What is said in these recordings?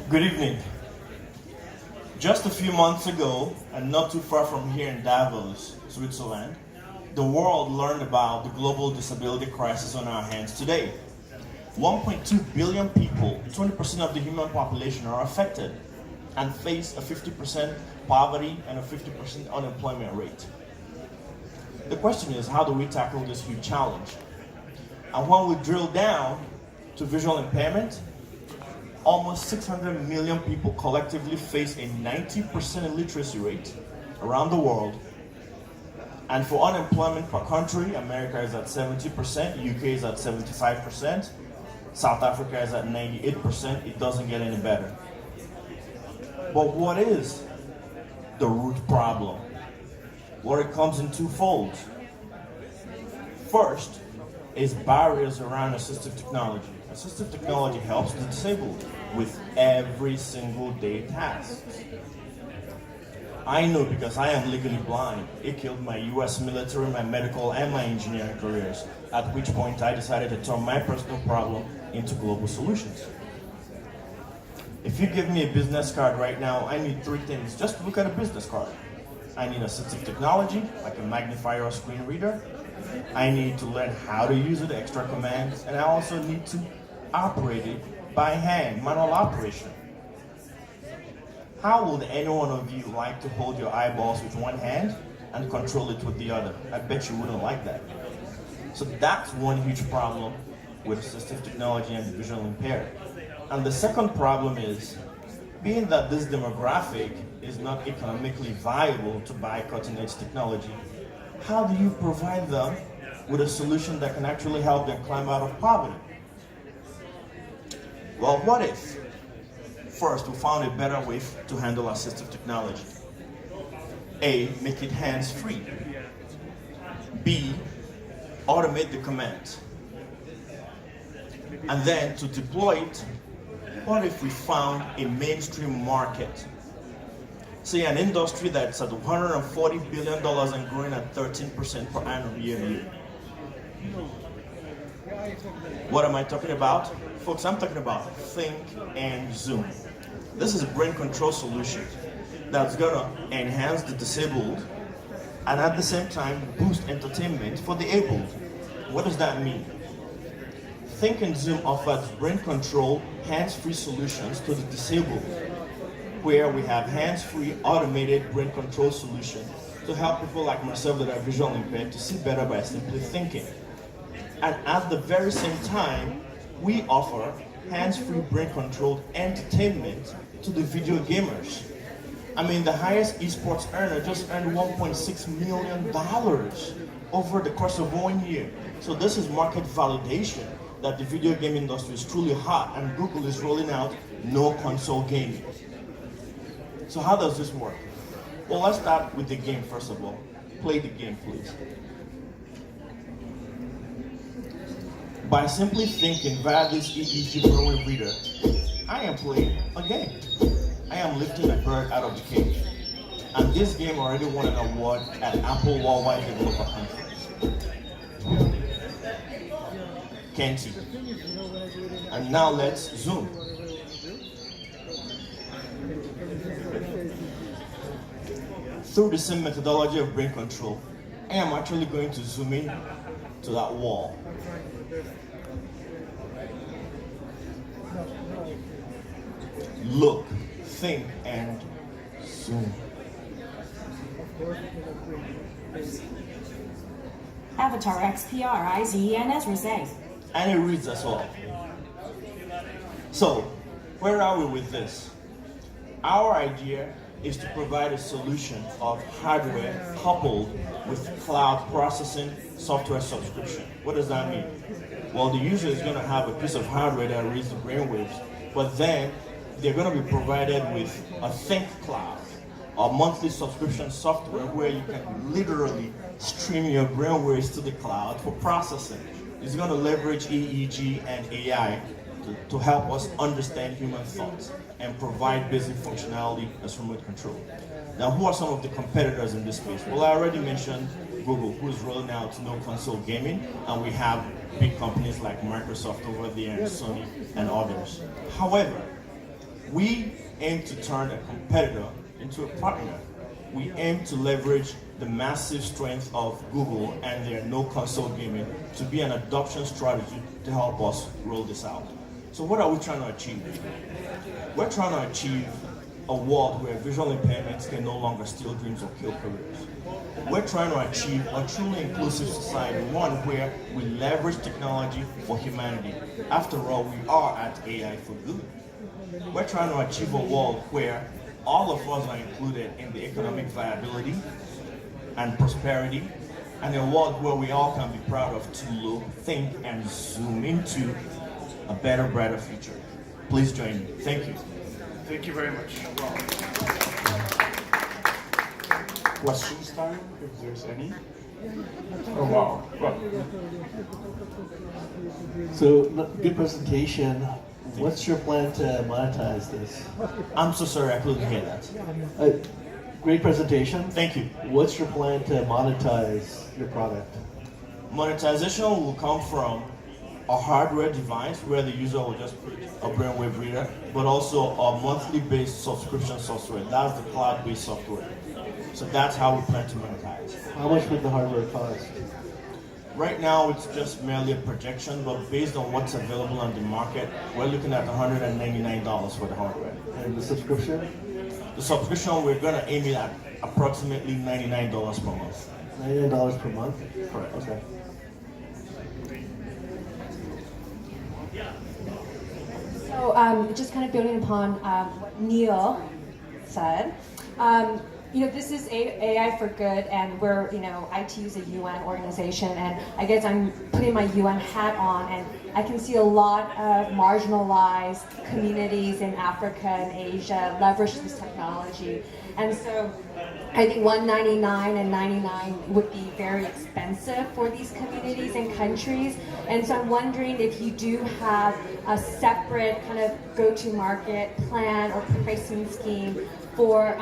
Good evening. Just a few months ago, and not too far from here in Davos, Switzerland, the world learned about the global disability crisis on our hands today. 1.2 billion people, 20% of the human population, are affected and face a 50% poverty and a 50% unemployment rate. The question is, how do we tackle this huge challenge? And when we drill down to visual impairment, almost 600 million people collectively face a 90% illiteracy rate around the world. And for unemployment per country, America is at 70%, UK is at 75%, South Africa is at 98%. It doesn't get any better. But what is the root problem? Well, it comes in two folds. First is barriers around assistive technology. Assistive technology helps the disabled with every single day tasks. I know because I am legally blind. It killed my US military, my medical, and my engineering careers, at which point I decided to turn my personal problem into global solutions. If you give me a business card right now, I need three things. Just look at a business card. I need assistive technology, like a magnifier or screen reader. I need to learn how to use it, extra commands, and I also need to operate it by hand, manual operation. How would any one of you like to hold your eyeballs with one hand and control it with the other? I bet you wouldn't like that. So that's one huge problem with assistive technology and the visually impaired. And the second problem is, being that this demographic is not economically viable to buy cutting-edge technology, how do you provide them with a solution that can actually help them climb out of poverty? Well, what if? First, we found a better way to handle assistive technology. A, make it hands-free. B, automate the commands. And then to deploy it, what if we found a mainstream market? Say an industry that's at $140 billion and growing at 13% per annum year-to-year. What am I talking about? Folks, I'm talking about ThinkandZoom. This is a brain control solution that's gonna enhance the disabled and at the same time boost entertainment for the abled. What does that mean? ThinkandZoom offers brain control, hands-free solutions to the disabled, where we have hands-free automated brain control solution to help people like myself that are visually impaired to see better by simply thinking. And at the very same time, we offer hands-free brain-controlled entertainment to the video gamers. I mean, the highest esports earner just earned $1.6 million over the course of 1 year. So this is market validation that the video game industry is truly hot and Google is rolling out no console gaming. So how does this work? Well, let's start with the game first of all. Play the game, please. By simply thinking via this EEG brainwave reader, I am playing a game. I am lifting a bird out of the cage. And this game already won an award at Apple Worldwide Developer Conference. Can't you? And now let's zoom. Through the same methodology of brain control, I am actually going to zoom in to that wall. Look, think, and zoom. Avatar XPRIZENS Rosé. And it reads as well. So, where are we with this? Our idea is to provide a solution of hardware coupled with cloud processing software subscription. What does that mean? Well, the user is going to have a piece of hardware that reads the brainwaves, but then they're going to be provided with a Think Cloud, a monthly subscription software where you can literally stream your brainwaves to the cloud for processing. It's going to leverage EEG and AI to help us understand human thoughts and provide basic functionality as remote control. Now, who are some of the competitors in this space? Well, I already mentioned Google, who is rolling out no console gaming, and we have big companies like Microsoft over there and Sony and others. However, We aim to turn a competitor into a partner. We aim to leverage the massive strength of Google and their no-console gaming to be an adoption strategy to help us roll this out. So what are we trying to achieve? We're trying to achieve a world where visual impairments can no longer steal dreams or kill careers. We're trying to achieve a truly inclusive society, one where we leverage technology for humanity. After all, we are at AI for Good. We're trying to achieve a world where all of us are included in the economic viability and prosperity, and a world where we all can be proud of to look, think, and zoom into a better, brighter future. Please join me. Thank you. Thank you very much. Questions time, if there's any. Oh wow. Well, So, good presentation. What's your plan to monetize this? I'm so sorry I couldn't hear that. Great presentation. Thank you. What's your plan to monetize your product? Monetization will come from a hardware device where the user will just put a brainwave reader, but also a monthly based subscription software. That's the cloud-based software. So that's how we plan to monetize. How much would the hardware cost? Right now it's just merely a projection, but based on what's available on the market, we're looking at $199 for the hardware. And the subscription? The subscription, we're gonna aim it at approximately $99 per month. $99 per month? Correct. Okay. So just kind of building upon what Neil said, this is AI for Good, and we're, IT is a UN organization, and I guess I'm putting my UN hat on, and I can see a lot of marginalized communities in Africa and Asia leverage this technology. And so I think $199 and $99 would be very expensive for these communities and countries. And so I'm wondering if you do have a separate kind of go-to-market plan or pricing scheme for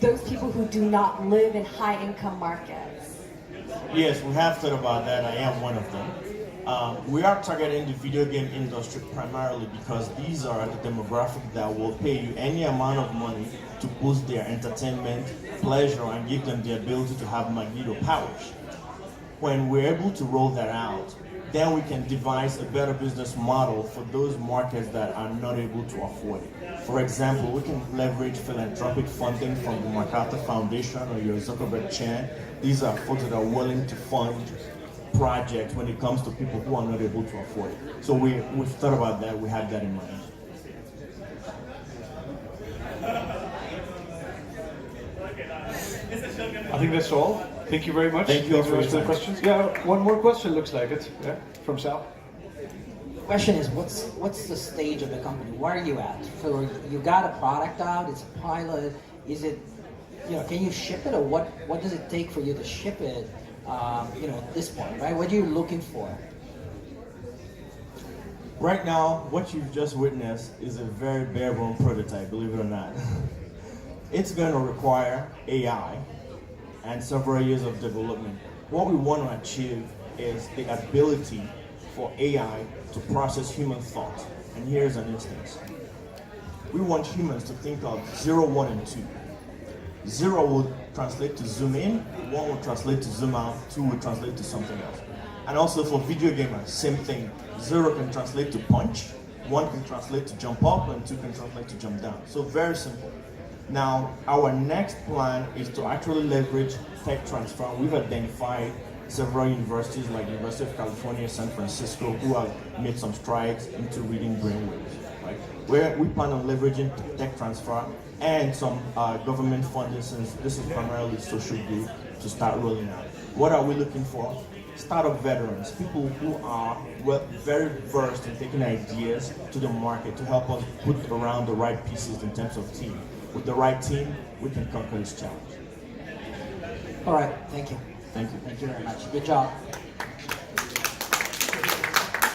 those people who do not live in high-income markets. Yes, we have thought about that. I am one of them. We are targeting the video game industry primarily because these are the demographic that will pay you any amount of money to boost their entertainment, pleasure, and give them the ability to have magneto powers. When we're able to roll that out, then we can devise a better business model for those markets that are not able to afford it. For example, we can leverage philanthropic funding from the MacArthur Foundation or your Zuckerberg Chain. These are folks that are willing to fund projects when it comes to people who are not able to afford it. So we've thought about that, we have that in mind. I think that's all. Thank you very much. Thank you all Thanks for the your time. questions. Yeah, one more question looks like it. Yeah, from Sal. Question is, what's the stage of the company? Where are you at? So you got a product out, it's a pilot. Is it, can you ship it, or what does it take for you to ship it? At this point, right? What are you looking for? Right now, what you've just witnessed is a very bare bone prototype, believe it or not. It's going to require AI and several years of development. What we want to achieve is the ability for AI to process human thought. And here's an instance. We want humans to think of 0, 1, and 2. 0 will translate to zoom in, 1 will translate to zoom out, 2 will translate to something else. And also for video gamers, same thing. 0 can translate to punch, 1 can translate to jump up, and 2 can translate to jump down. So very simple. Now, our next plan is to actually leverage tech transfer. We've identified several universities like University of California, San Francisco, who have made some strides into reading brainwaves, right? Where we plan on leveraging tech transfer and some government funding, since this is primarily social good, to start rolling out. What are we looking for? Startup veterans, people who are very versed in taking ideas to the market to help us put around the right pieces in terms of team. With the right team, we can conquer this challenge. All right, thank you. Thank you. Thank you very much. Good job.